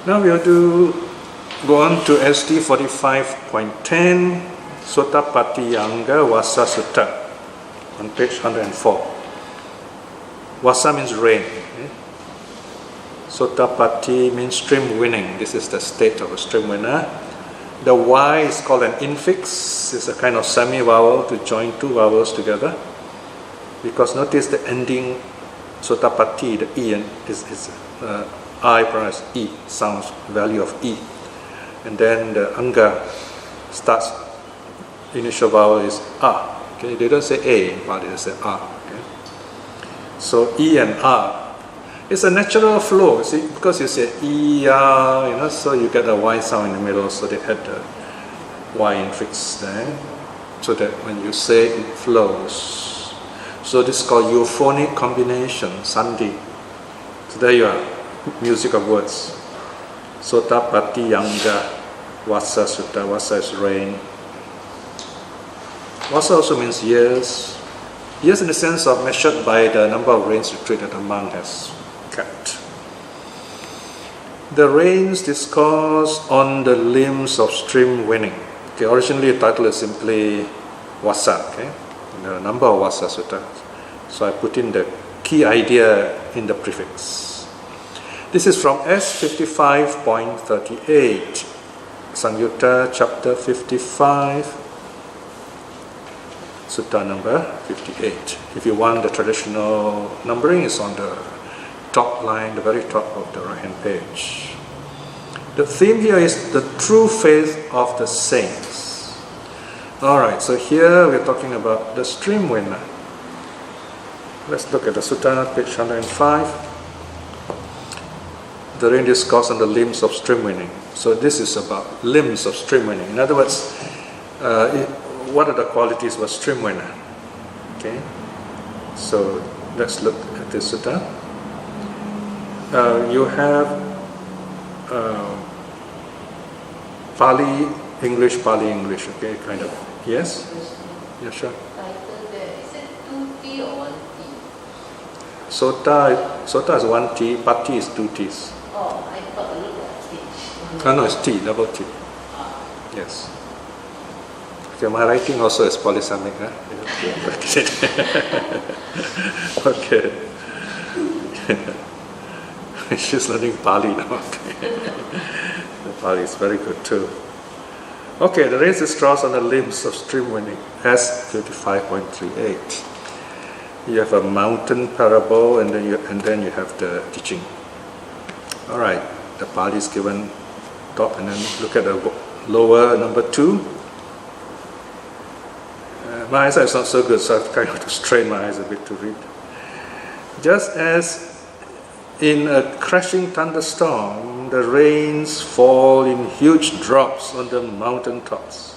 Now we'll go on to SD 45.10, Sotapati Yanga Vasa Sutta, on page 104. Vasa means rain. Okay? Sotapati means stream winning. This is the state of a stream winner. The Y is called an infix. It's a kind of semi-vowel to join two vowels together. Because notice the ending Sotapati, the E is I pronounced E, sounds value of E. And then the Anga starts, initial vowel is A. Okay? They don't say A, but they say A. Okay? So E and A. It's a natural flow, see, because you say E, A, so you get a Y sound in the middle, so they had the Y infix there, so that when you say it flows. So this is called euphonic combination, Sandhi. So there you are, music of words. Sotapati Yanga Vasa Sutta. Vasa is rain. Vasa also means years. Years in the sense of measured by the number of rains retreat that a monk has kept. The rains discourse on the limbs of stream winning. Okay, originally the title is simply Vasa. Okay, there are a number of Vasa Sutta. So I put in the key idea in the prefix. This is from S55.38, Sangyutta chapter 55, Sutta number 58. If you want the traditional numbering, it's on the top line, the very top of the right hand page. The theme here is the true faith of the saints. Alright, so here we're talking about the stream winner. Let's look at the Sutta, page 105. The rain discourse on the limbs of stream winning. So this is about limbs of stream winning. In other words, what are the qualities of a stream winner? Okay, so let's look at this Sutta. You have Pali, English, okay, kind of. Yes? Yeah, sure. Is it 2T or 1T? Sota is 1 T, Pati is 2 T's. Oh, I thought it looked like T. No, it's T, double T. Yes. Okay, my writing also is polysemic. Huh? Okay. She's learning Pali now. Okay. The Pali is very good too. Okay, the race is crossed on the limbs of stream winning. S55.38. You have a mountain parable, and then you have the teaching. All right, the Pali is given top, and then look at the lower number 2. My eyesight is not so good, so I've kind of to strain my eyes a bit to read. Just as in a crashing thunderstorm, the rains fall in huge drops on the mountain tops.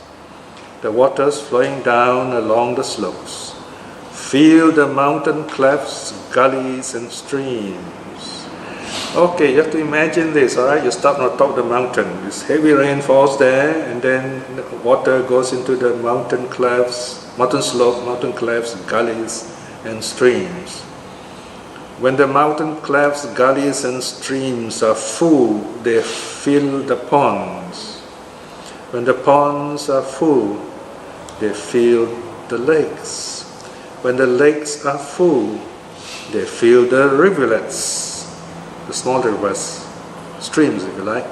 The waters flowing down along the slopes fill the mountain clefts, gullies, and streams. Okay, you have to imagine this, alright? You start on the top of the mountain. This heavy rain falls there, and then the water goes into the mountain clefts, mountain slopes, mountain clefts, gullies, and streams. When the mountain clefts, gullies, and streams are full, they fill the ponds. When the ponds are full, they fill the lakes. When the lakes are full, they fill the rivulets, the small rivers, streams if you like.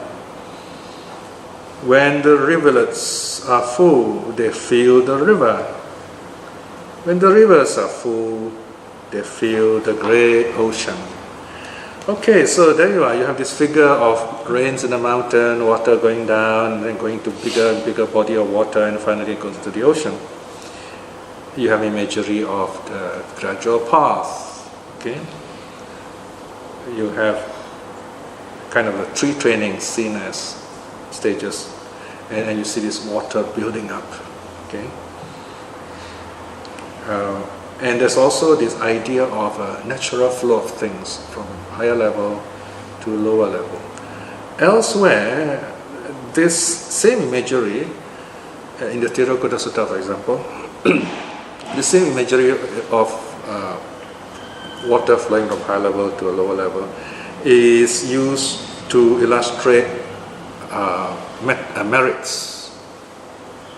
When the rivulets are full, they fill the river. When the rivers are full, they fill the great ocean. Okay, so there you are. You have this figure of rains in the mountain, water going down, and then going to bigger and bigger body of water, and finally it goes to the ocean. You have imagery of the gradual path. Okay, you have kind of a tree training seen as stages, and you see this water building up. Okay. And there's also this idea of a natural flow of things from higher level to lower level. Elsewhere, this same imagery, in the Tirukutta Sutta, for example, the same imagery of water flowing from high level to a lower level is used to illustrate merits,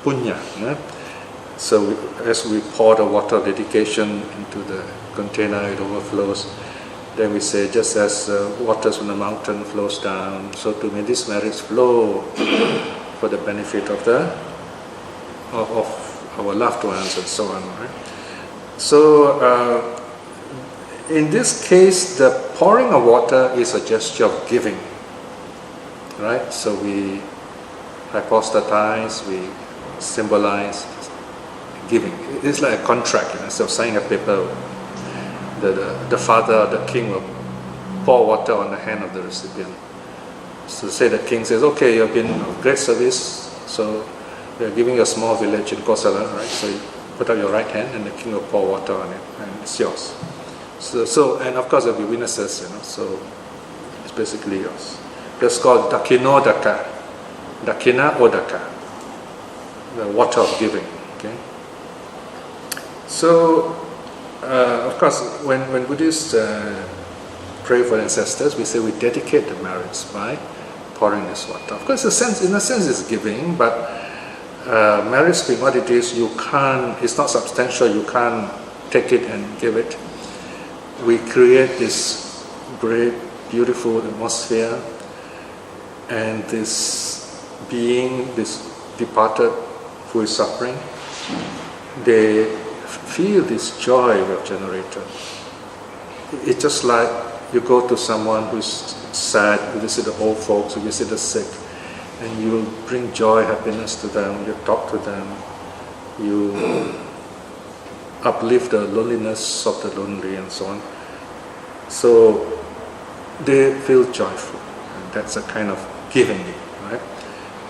punya. So as we pour the water of dedication into the container, it overflows. Then we say, just as waters from the mountain flows down, so too may these merits flow for the benefit of our loved ones and so on. Right? So in this case, the pouring of water is a gesture of giving. Right? So we hypostatize, we symbolize giving. It's like a contract. Instead of signing a paper, the father, the king will pour water on the hand of the recipient. So say the king says, okay, you have been of great service, so we are giving you a small village in Kosala, right? So you put up your right hand and the king will pour water on it and it's yours. So and of course there will be witnesses, so it's basically yours. That's called dakino daka, dakina odaka, the water of giving. Okay. So of course, when Buddhists pray for ancestors, we say we dedicate the merits by pouring this water. Of course, in a sense, it's giving, but merits being what it is, it's not substantial, you can't take it and give it. We create this great, beautiful atmosphere, and this being, this departed who is suffering, they feel this joy we have generated. It's just like you go to someone who's sad, you visit the old folks, you visit the sick, and you bring joy, happiness to them, you talk to them, you uplift the loneliness of the lonely and so on. So they feel joyful, and that's a kind of giving, right?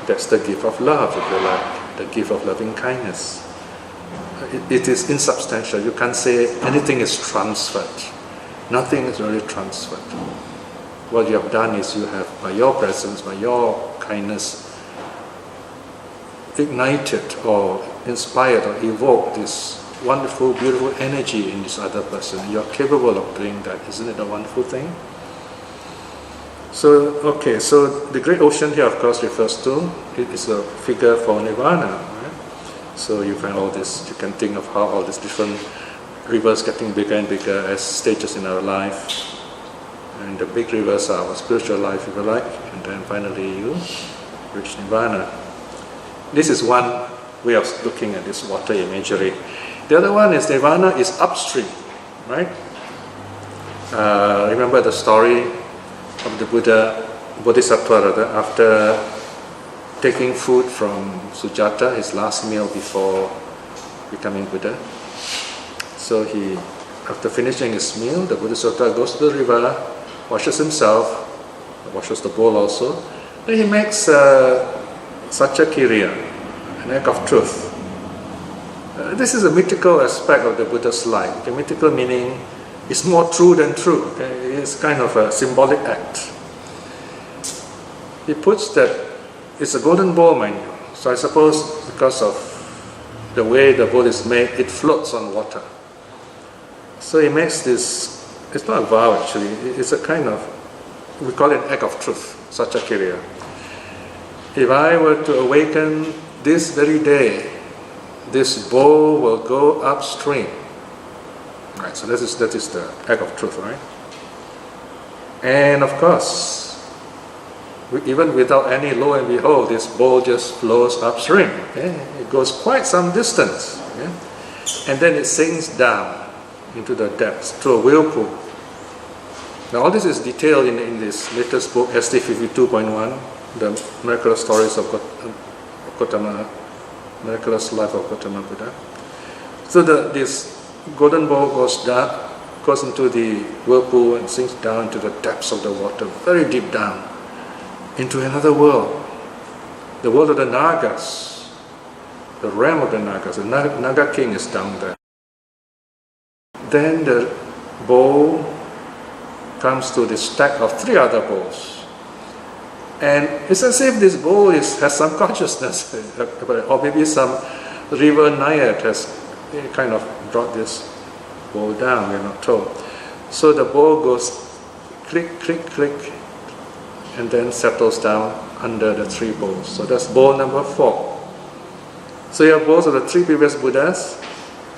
That's the gift of love, if you like, the gift of loving kindness. It is insubstantial. You can't say anything is transferred. Nothing is really transferred. What you have done is you have, by your presence, by your kindness, ignited or inspired or evoked this wonderful, beautiful energy in this other person. You are capable of doing that. Isn't it a wonderful thing? So the great ocean here, of course, refers to, it is a figure for nirvana. So you find all this, you can think of how all these different rivers getting bigger and bigger as stages in our life. And the big rivers are our spiritual life, if you like, and then finally you reach nirvana. This is one way of looking at this water imagery. The other one is nirvana is upstream, right? Remember the story of the Bodhisattva after taking food from Sujata, his last meal before becoming Buddha. So after finishing his meal, the Bodhisattva goes to the river, washes himself, washes the bowl also. Then he makes Satyakiriya, an act of truth. This is a mythical aspect of the Buddha's life. Okay? Mythical meaning is more true than true. Okay? It's kind of a symbolic act. He puts that it's a golden bowl, mind you. So I suppose because of the way the bowl is made, it floats on water. So he makes this, it's not a vow actually, it's a kind of, we call it an act of truth, Satyakiriya. If I were to awaken this very day, this bowl will go upstream. Right, so that is the act of truth, right? And of course, even without any, lo and behold, this bowl just flows upstream. Okay? It goes quite some distance. Okay? And then it sinks down into the depths through a whirlpool. Now all this is detailed in this latest book, ST 52.1, the miraculous stories of Gautama, miraculous life of Gautama Buddha. So this golden bowl goes into the whirlpool and sinks down into the depths of the water, very deep down, into another world, the world of the Nagas, the realm of the Nagas. The Naga king is down there. Then the bowl comes to the stack of 3 other bowls. And it's as if this bowl has some consciousness, or maybe some river naiad has kind of brought this bowl down, we're not told. So the bowl goes click, click, click, and then settles down under the 3 bowls. So that's bowl number 4. So you have bowls of the 3 previous Buddhas,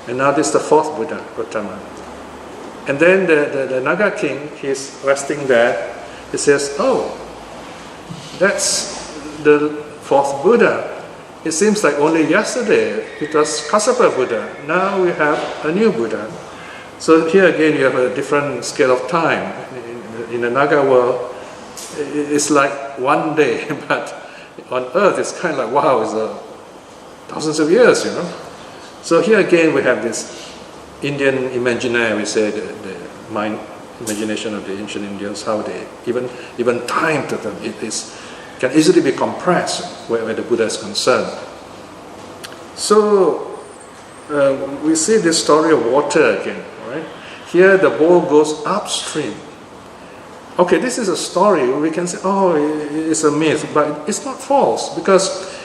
and now this is the 4th Buddha, Gautama. And then the Naga king, he's resting there. He says, oh, that's the 4th Buddha. It seems like only yesterday it was Kassapa Buddha. Now we have a new Buddha. So here again you have a different scale of time. In the Naga world, it's like one day, but on earth it's kind of like, wow, it's thousands of years, you know. So here again we have this Indian imaginary, we say the mind imagination of the ancient Indians, how they even time to them can easily be compressed where the Buddha is concerned. So we see this story of water again, right? Here the bowl goes upstream. Okay, this is a story. We can say, oh, it's a myth, but it's not false, because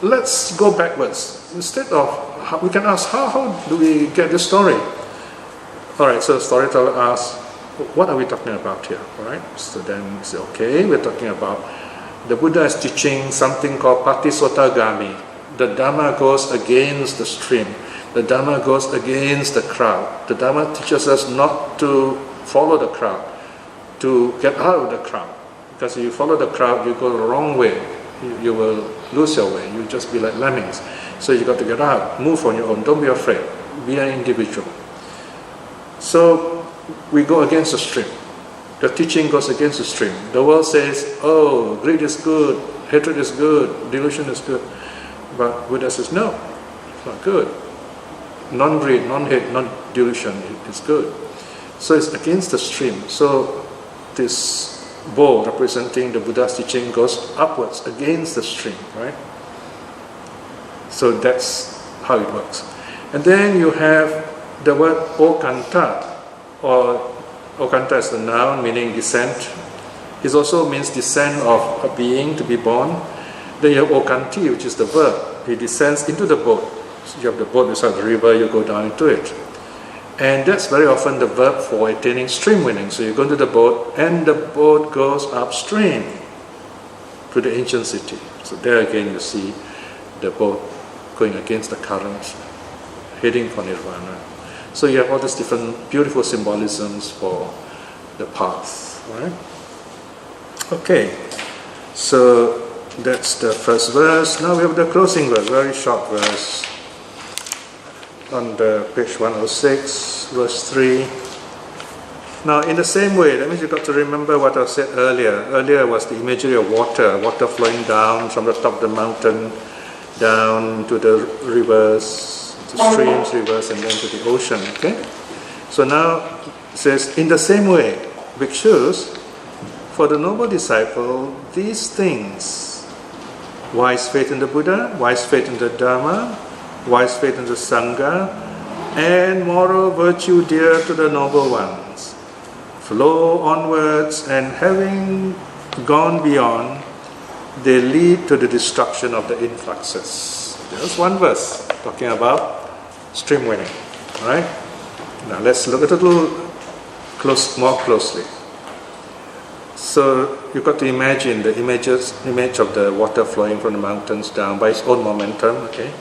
let's go backwards. Instead of, we can ask, how do we get this story? All right, so the storyteller asks, what are we talking about here? All right, so then we say, okay, we're talking about the Buddha is teaching something called Patisotagami. The Dhamma goes against the stream. The Dhamma goes against the crowd. The Dhamma teaches us not to follow the crowd, to get out of the crowd. Because if you follow the crowd, you go the wrong way. You will lose your way. You'll just be like lemmings. So you got to get out, move on your own. Don't be afraid. Be an individual. So we go against the stream. The teaching goes against the stream. The world says, oh, greed is good, hatred is good, delusion is good. But Buddha says, no, it's not good. Non-greed, non-hate, non-delusion is good. So it's against the stream. So this bowl representing the Buddha's teaching goes upwards against the stream, right? So that's how it works. And then you have the word okanta, or okanta is the noun meaning descent. It also means descent of a being to be born. Then you have okanti, which is the verb. He descends into the boat. So you have the boat beside the river, you go down into it. And that's very often the verb for attaining stream winning. So you go into the boat, and the boat goes upstream to the ancient city. So there again you see the boat going against the current, heading for nirvana. So you have all these different beautiful symbolisms for the path, right? Okay, so that's the first verse. Now we have the closing verse, very short verse. On the page 106, verse 3. Now in the same way, that means you've got to remember what I said earlier. Earlier was the imagery of water flowing down from the top of the mountain, down to the rivers, to streams, rivers, and then to the ocean. Okay? So now it says, in the same way, bhikshus, for the noble disciple, these things, wise faith in the Buddha, wise faith in the Dharma, wise faith in the Sangha, and moral virtue dear to the noble ones, flow onwards, and having gone beyond, they lead to the destruction of the influxes. There's one verse talking about stream winning. Right? Now let's look at it a little more closely. So you've got to imagine the image of the water flowing from the mountains down by its own momentum, okay?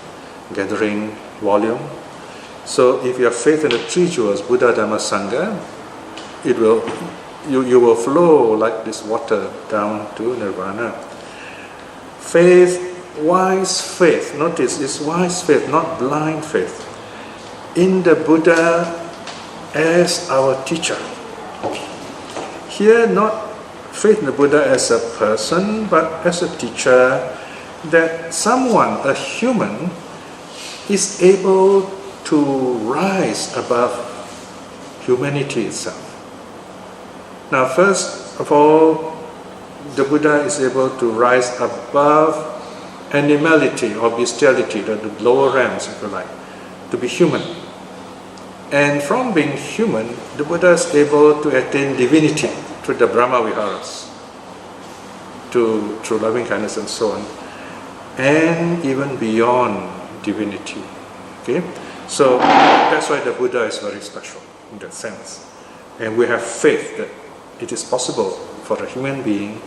Gathering volume. So if you have faith in the three jewels, Buddha, Dhamma, Sangha, you will flow like this water down to nirvana. Faith, wise faith. Notice, it's wise faith, not blind faith. In the Buddha as our teacher. Here, not faith in the Buddha as a person, but as a teacher, that someone, a human, is able to rise above humanity itself. Now, first of all, the Buddha is able to rise above animality or bestiality, the lower realms, if you like, to be human. And from being human, the Buddha is able to attain divinity through the Brahma Viharas, through loving kindness and so on, and even beyond divinity. Okay? So that's why the Buddha is very special in that sense. And we have faith that it is possible for a human being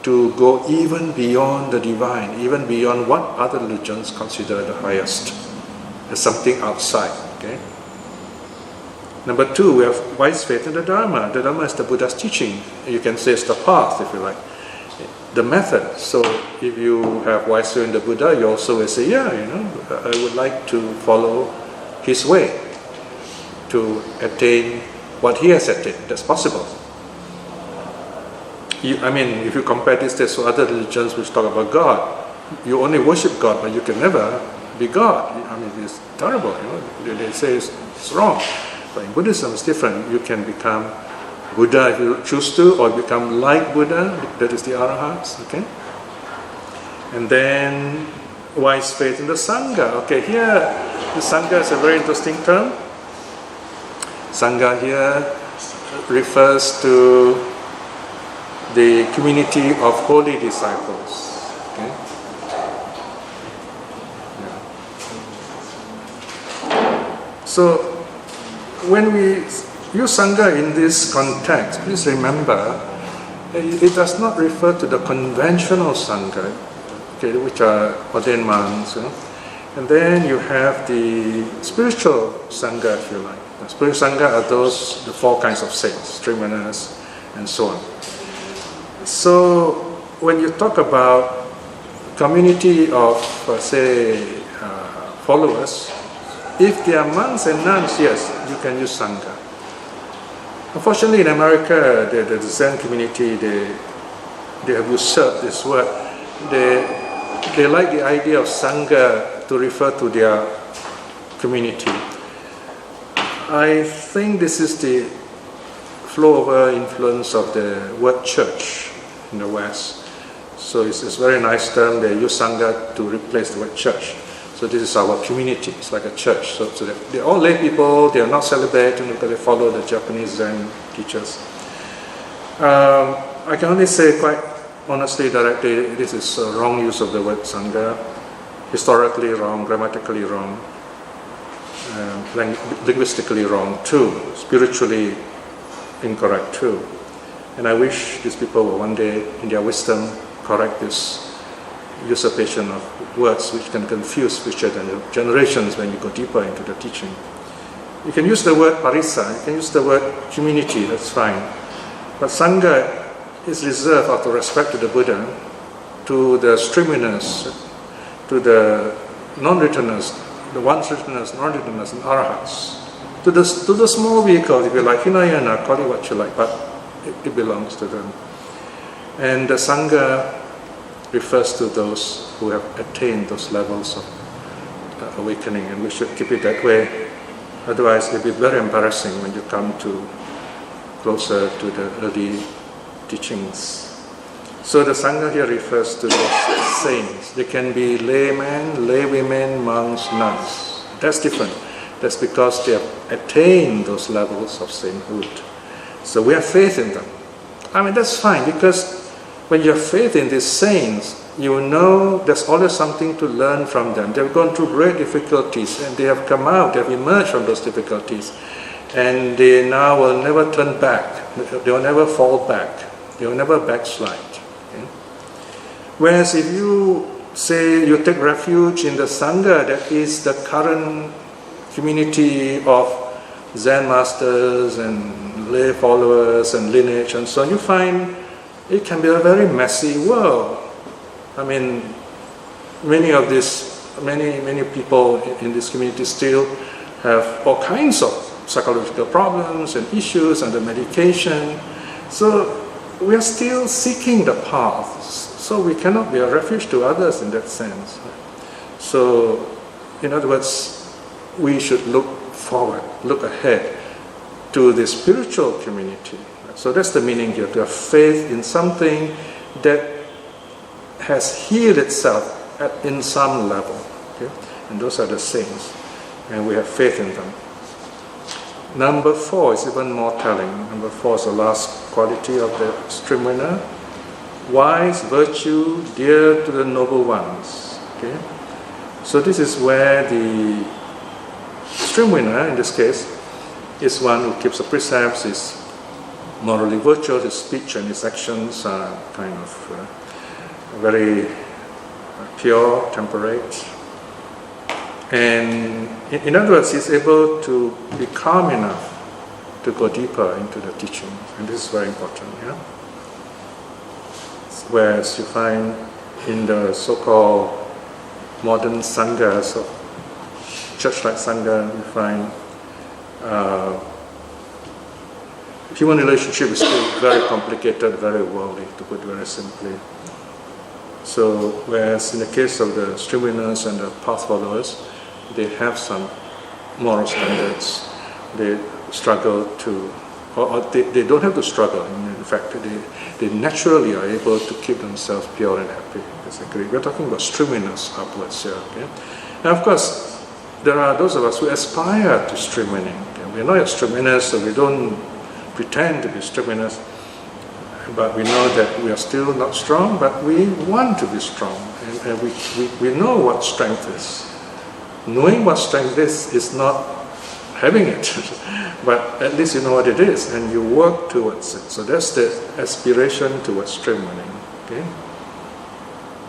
to go even beyond the divine, even beyond what other religions consider the highest. There's something outside. Okay. Number two, we have wise faith in the Dharma. The Dharma is the Buddha's teaching. You can say it's the path, if you like, the method. So if you have wise faith in the Buddha, you also will say, yeah, I would like to follow his way to attain what he has attained. That's possible. If you compare this to other religions which talk about God, you only worship God, but you can never be God. It's terrible. They say it's wrong. But in Buddhism, it's different. You can become Buddha if you choose to, or become like Buddha. That is the Arahats. Okay. And then wise faith in the Sangha. Okay, here the Sangha is a very interesting term. Sangha here refers to the community of holy disciples. Okay? Yeah. So when we use Sangha in this context, please remember it does not refer to the conventional Sangha, okay, which are ordained monks. And then you have the spiritual Sangha, if you like. The spiritual Sangha are the four kinds of saints, Trimanas, and so on. So when you talk about community of, followers, if they are monks and nuns, yes, you can use Sangha. Unfortunately, in America, the Zen community, they have usurped this word. They like the idea of Sangha to refer to their community. I think this is the flow-over influence of the word church in the West. So it's a very nice term. They use Sangha to replace the word church. So this is our community. It's like a church. So they're all lay people. They are not celebrating because they follow the Japanese Zen teachers. I can only say quite honestly, directly, this is a wrong use of the word Sangha. Historically wrong, grammatically wrong, linguistically wrong too, spiritually incorrect too. And I wish these people will one day, in their wisdom, correct this usurpation of words which can confuse future generations when you go deeper into the teaching. You can use the word parisa, you can use the word community, that's fine. But Sangha is reserved out of respect to the Buddha, to the streamliners, to the non-returners, the once-returners, non-returners, and arahats, to the small vehicles, if you like, Hinayana, call it what you like, but it belongs to them. And the Sangha refers to those who have attained those levels of awakening, and we should keep it that way. Otherwise, it will be very embarrassing when you come to closer to the early teachings. So the Sangha here refers to those saints. They can be laymen, laywomen, monks, nuns. That's different. That's because they have attained those levels of sainthood. So we have faith in them. That's fine, because when you have faith in these saints, you know there's always something to learn from them. They've gone through great difficulties and they have come out, they have emerged from those difficulties. And they now will never turn back. They will never fall back. They will never backslide. Okay? Whereas if you say you take refuge in the Sangha, that is the current community of Zen masters and lay followers and lineage and so on, you find it can be a very messy world. Many people in this community still have all kinds of psychological problems and issues under medication. So we are still seeking the path. So we cannot be a refuge to others in that sense. So, in other words, we should look forward, look ahead to the spiritual community. So that's the meaning here, to have faith in something that has healed itself in some level. Okay? And those are the saints. And we have faith in them. Number 4 is even more telling. Number 4 is the last quality of the stream winner. Wise, virtue, dear to the noble ones. Okay? So this is where the stream winner, in this case, is one who keeps the precepts, is morally virtuous. His speech and his actions are kind of very pure, temperate. And in other words, he's able to be calm enough to go deeper into the teaching, and this is very important. Yeah? Whereas you find in the so-called modern sanghas, of church-like sangha, you find human relationship is still very complicated, very worldly, to put it very simply. So, whereas in the case of the stream winners and the path followers, they have some moral standards. They struggle to, or they don't have to struggle. In fact, they naturally are able to keep themselves pure and happy. Basically, we're talking about stream winners upwards here. Okay? And of course, there are those of us who aspire to stream winning. Okay? We're not stream winners, so we don't pretend to be stream winners. But we know that we are still not strong, but we want to be strong. And we know what strength is. Knowing what strength is not having it, but at least you know what it is, and you work towards it. So that's the aspiration towards stream winning. Okay?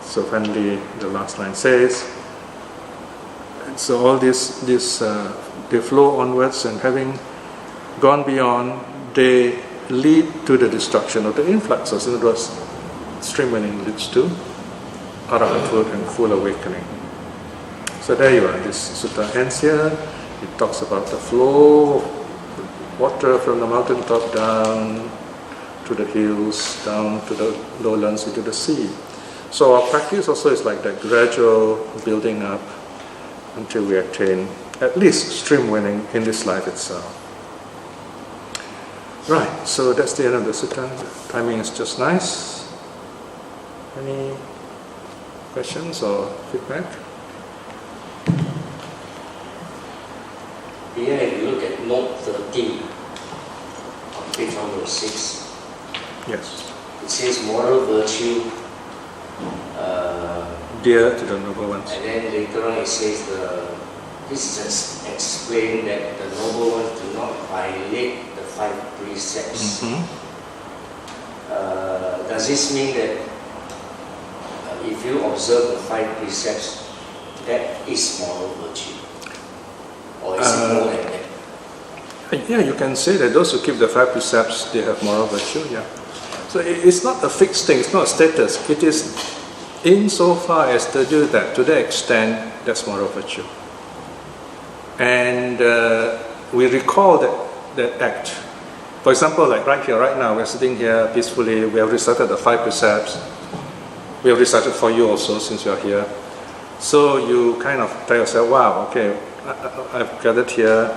So finally, the last line says, so all this they flow onwards, and having gone beyond, they lead to the destruction of the influxes. In other words, stream winning leads to arahanthood and full awakening. So there you are. This sutta ends here. It talks about the flow of water from the mountaintop down to the hills, down to the lowlands, into the sea. So our practice also is like that, gradual building up until we attain at least stream winning in this life itself. Right, so that's the end of the sutta. The timing is just nice. Any questions or feedback? Here, if you look at note 13 on page 106, Yes. it says moral virtue, Dear to the noble ones. and then later on it says this is explained that the noble ones do not violate the 5 precepts. Mm-hmm. Does this mean that if you observe the 5 precepts, that is moral virtue? Or is it more than that? Yeah, you can say that those who keep the 5 precepts, they have moral virtue, yeah. So it's not a fixed thing, it's not a status. It is insofar as to do that, to the extent that's moral virtue. And we recall that act. For example, like right here, right now, we're sitting here peacefully, we have recited the 5 precepts. We have recited for you also, since you are here. So you kind of tell yourself, wow, okay, I've gathered here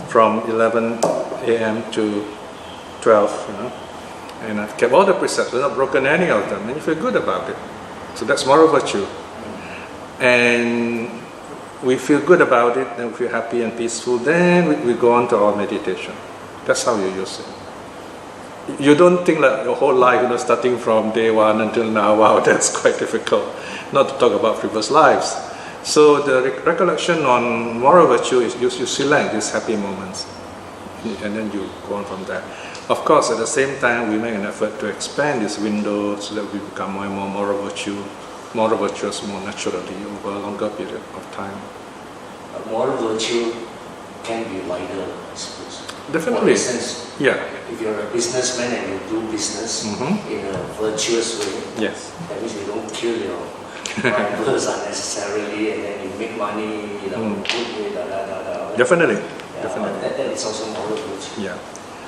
from 11 a.m. to 12, and I've kept all the precepts, I've not broken any of them, and you feel good about it. So that's moral virtue. And we feel good about it, and we feel happy and peaceful, then we go on to our meditation. That's how you use it. You don't think like your whole life, starting from day 1 until now, wow, that's quite difficult. Not to talk about previous lives. So the recollection on moral virtue is you select these happy moments, and then you go on from there. Of course, at the same time, we make an effort to expand this window so that we become more and more moral virtuous more naturally over a longer period of time. Moral virtue can be wider, I suppose. Definitely. For instance, Yeah. if you're a businessman and you do business in a virtuous way, Yes. that means you don't kill your rivals unnecessarily, and then you make money, good way, Definitely. Yeah, Definitely. that is also moral virtue. Yeah.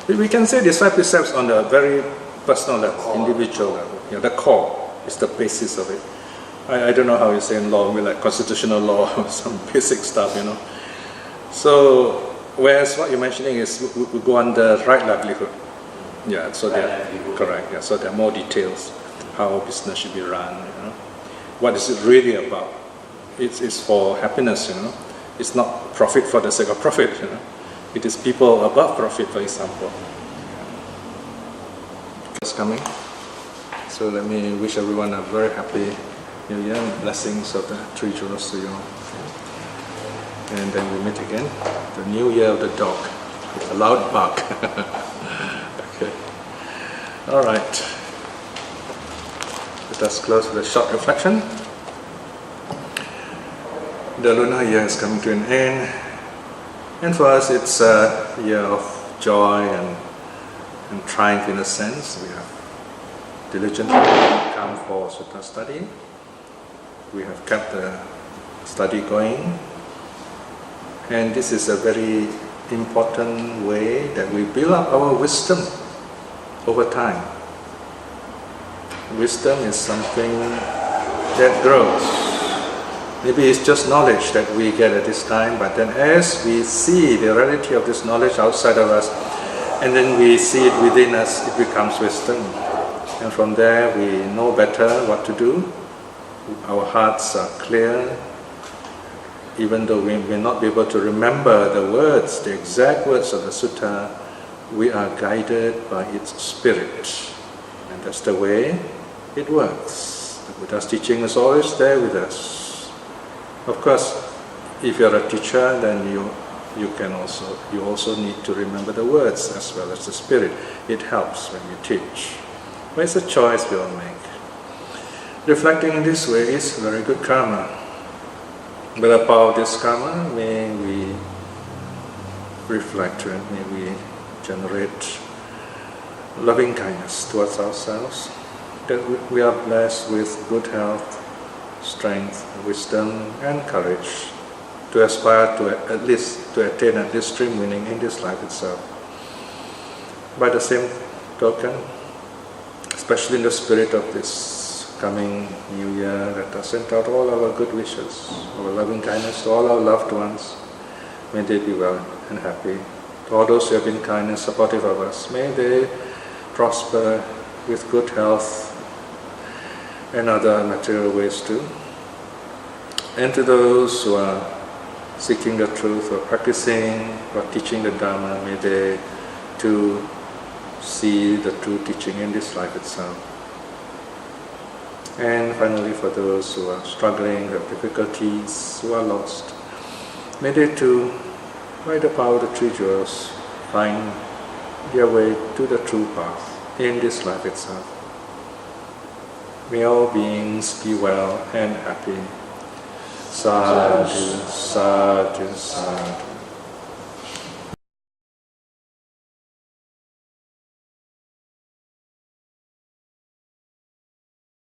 We can say these 5 precepts on a very personal level, individual level. Yeah, the core is the basis of it. I don't know how you say in law, we like constitutional law, some basic stuff, So, whereas what you're mentioning is we go on the right livelihood. Yeah, so correct. Yeah, so there are more details how business should be run. What is it really about? It's for happiness. It's not profit for the sake of profit. It is people above profit, for example. It's coming. So let me wish everyone a very happy New Year and blessings of the 3 jewels to you all. And then we meet again, the New Year of the dog, with a loud bark. Okay. All right. Let us close with a short reflection. The lunar year is coming to an end, and for us it's a year of joy and triumph in a sense. We have diligently come for sutta study. We have kept the study going, and this is a very important way that we build up our wisdom over time. Wisdom is something that grows. Maybe it's just knowledge that we get at this time, but then as we see the reality of this knowledge outside of us, and then we see it within us, it becomes wisdom. And from there we know better what to do. Our hearts are clear. Even though we may not be able to remember the words, the exact words of the sutta, we are guided by its spirit. And that's the way it works. The Buddha's teaching is always there with us. Of course, if you're a teacher, then you also need to remember the words as well as the spirit. It helps when you teach. But it's a choice we all make. Reflecting in this way is very good karma. But about this karma, may we reflect and may we generate loving kindness towards ourselves, that we are blessed with good health, strength, wisdom and courage to aspire to attain at least extreme winning in this life itself. By the same token, especially in the spirit of this coming new year, let us send out all our good wishes, our loving kindness to all our loved ones. May they be well and happy. To all those who have been kind and supportive of us, may they prosper with good health and other material ways too. And to those who are seeking the truth or practicing or teaching the Dharma, may they too see the true teaching in this life itself. And finally, for those who are struggling with difficulties, who are lost, may they too, by the power of the three jewels, find their way to the true path in this life itself. May all beings be well and happy. Sadhu, sadhu, sadhu.